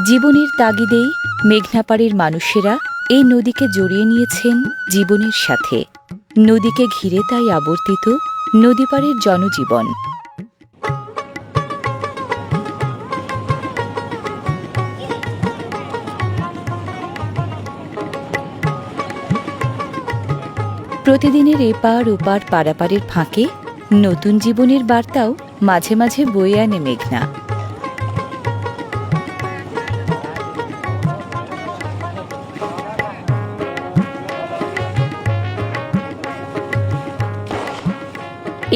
জীবনের তাগিদেই মেঘনাপাড়ের মানুষেরা এই নদীকে জড়িয়ে নিয়েছেন জীবনের সাথে। নদীকে ঘিরে তাই আবর্তিত নদীপাড়ের জনজীবন। প্রতিদিনের এপার ওপার পারাপারের ফাঁকে নতুন জীবনের বার্তাও মাঝে মাঝে বয়ে আনে মেঘনা।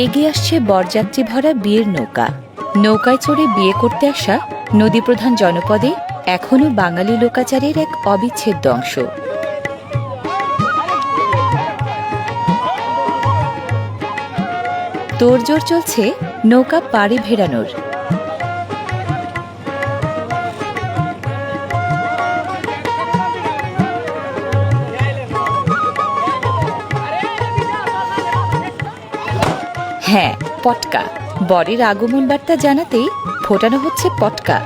এগিয়ে আসছে বরযাত্রী ভরা বিয়ের নৌকা। নৌকায় চড়ে বিয়ে করতে আসা নদীপ্রধান জনপদে এখনও বাঙালি লোকাচারের এক অবিচ্ছেদ্য অংশ। তোড়জোড় চলছে নৌকা পাড়ে ভেড়ানোর। হ্যাঁ, পটকা। বরের আগমন বার্তা জানাতেই ফোটানো হচ্ছে পটকা।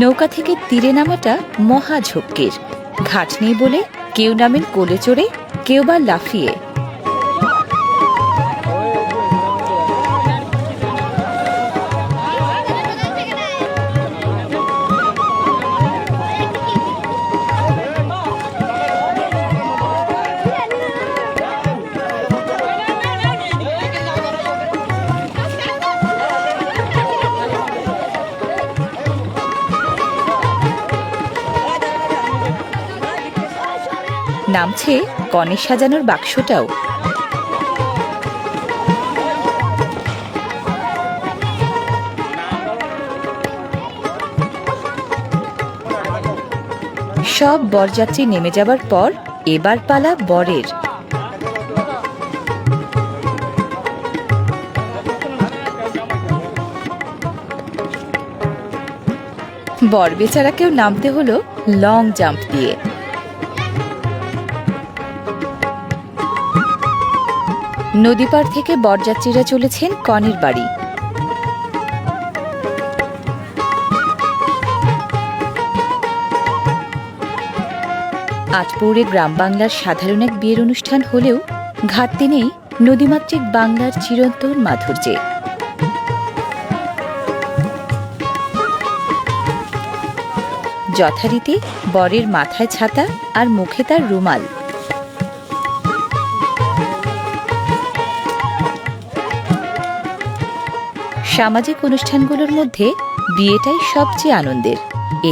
নৌকা থেকে তীরে নামাটা মহা ঝক্কির। ঘাট নেই বলে কেউ নামেন কোলে চড়ে, কেউ বা লাফিয়ে। নামছে কনে সাজানোর বাক্সটাও। সব বরযাত্রী নেমে যাবার পর এবার পালা বরের। বর বেচারাকেও নামতে হলো লং জাম্প দিয়ে। নদীপাড় থেকে বরযাত্রীরা চলেছেন কনের বাড়ি। আটপৌরে গ্রাম বাংলার সাধারণ এক বিয়ের অনুষ্ঠান হলেও ঘাটতি নেই নদীমাতৃক বাংলার চিরন্তন মাধুর্যে। যথারীতি বরের মাথায় ছাতা আর মুখে তার রুমাল। সামাজিক অনুষ্ঠানগুলোর মধ্যে বিয়েটাই সবচেয়ে আনন্দের।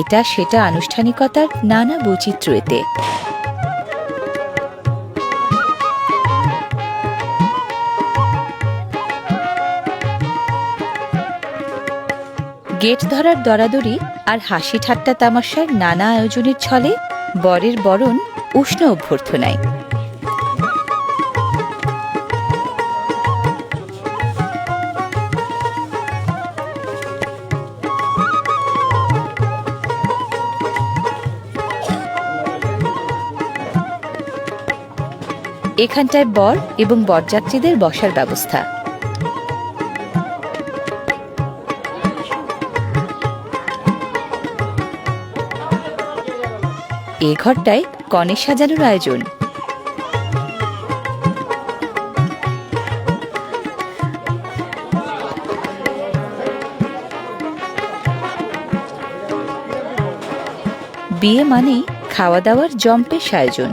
এটা সেটা আনুষ্ঠানিকতার নানা বৈচিত্র্য এতে। গেট ধরার দরাদরি আর হাসি ঠাট্টা তামাশার নানা আয়োজনের ছলে বরের বরণ উষ্ণ অভ্যর্থনায়। এখানটায় বর এবং বরযাত্রীদের বসার ব্যবস্থা। এ ঘরটায় কনে সাজানোর আয়োজন। বিয়ে মানেই খাওয়া দাওয়ার জম্পেশ আয়োজন।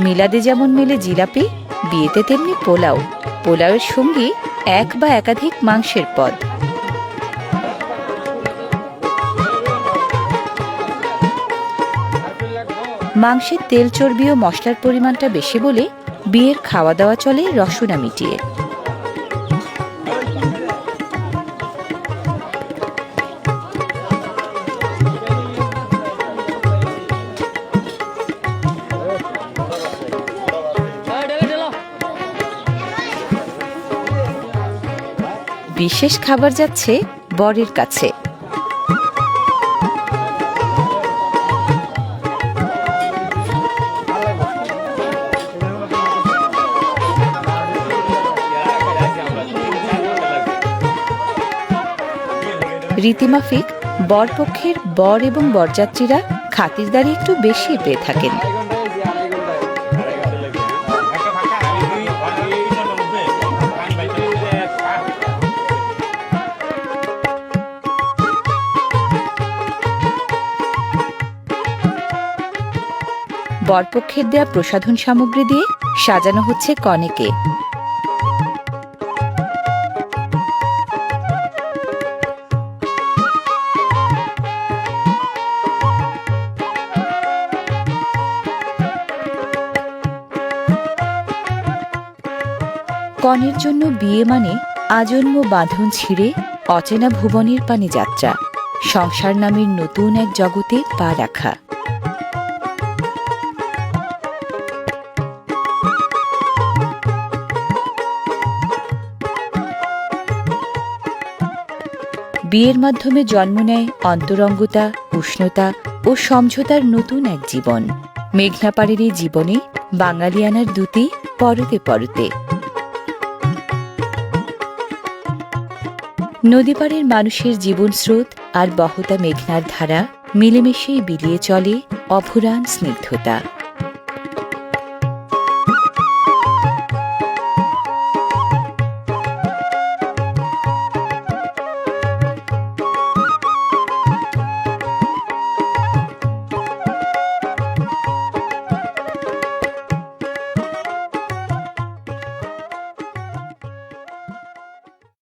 মিলাদে যেমন মেলে জিলাপি, বিয়েতে তেমনি পোলাও। পোলাওয়ের সঙ্গে এক বা একাধিক মাংসের পদ। মাংসের তেল চর্বি ও মশলার পরিমাণটা বেশি বলে বিয়ের খাওয়া দাওয়া চলে রসনা মিটিয়ে। বিশেষ খাবার যাচ্ছে বরের কাছে। রীতিমাফিক বরপক্ষের বর এবং বরযাত্রীরা খাতিরদারি একটু বেশি পেয়ে থাকেন। বরপক্ষের দেয়া প্রসাধন সামগ্রী দিয়ে সাজানো হচ্ছে কনেকে। কনের জন্য বিয়ে মানে আজন্ম বাঁধন ছিঁড়ে অচেনা ভুবনের পানে যাত্রা, সংসার নামের নতুন এক জগতে পা রাখা। বিয়ের মাধ্যমে জন্ম নেয় অন্তরঙ্গতা, উষ্ণতা ও সমঝোতার নতুন এক জীবন। মেঘনাপাড়ের এই জীবনে বাঙালিয়ানার দূতি পরতে পরতে। নদীপাড়ের মানুষের জীবন স্রোত আর বহতা মেঘনার ধারা মিলেমিশেই বিলিয়ে চলে অফুরান স্নিগ্ধতা।